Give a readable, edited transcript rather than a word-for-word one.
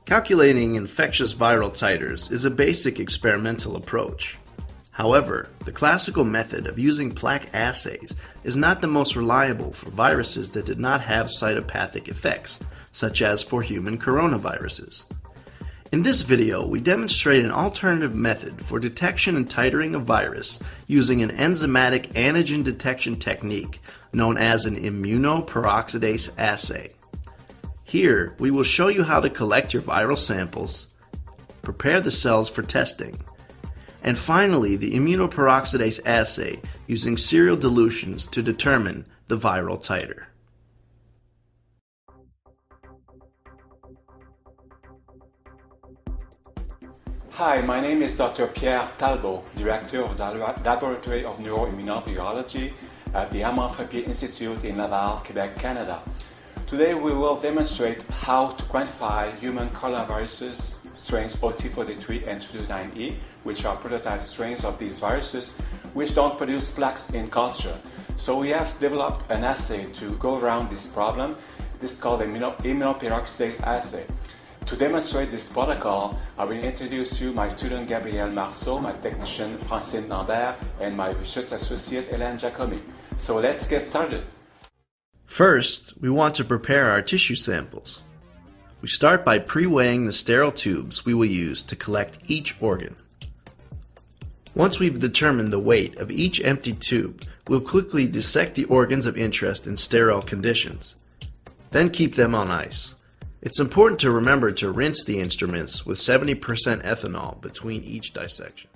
Calculating infectious viral titers is a basic experimental approach. However, the classical method of using plaque assays is not the most reliable for viruses that did not have cytopathic effects, such as for human coronaviruses. In this video, we demonstrate an alternative method for detection and titering of virus using an enzymatic antigen detection technique known as an immunoperoxidase assay. Here, we will show you how to collect your viral samples, prepare the cells for testing, and finally the immunoperoxidase assay using serial dilutions to determine the viral titer. Hi, my name is Dr. Pierre Talbot, Director of the Laboratory of Neuroimmunovirology at the Armand-Frappier Institute in Laval, Quebec, Canada. Today we will demonstrate how to quantify human coronaviruses strains OT43 and 229E, which are prototype strains of these viruses, which don't produce plaques in culture. So we have developed an assay to go around this problem. This is called the Immunoperoxidase Assay. To demonstrate this protocol, I will introduce you my student Gabriel Marceau, my technician Francine Lambert, and my research associate Helene Jacomy. So let's get started. First, we want to prepare our tissue samples. We start by pre-weighing the sterile tubes we will use to collect each organ. Once we've determined the weight of each empty tube, we'll quickly dissect the organs of interest in sterile conditions. Then keep them on ice. It's important to remember to rinse the instruments with 70% ethanol between each dissection.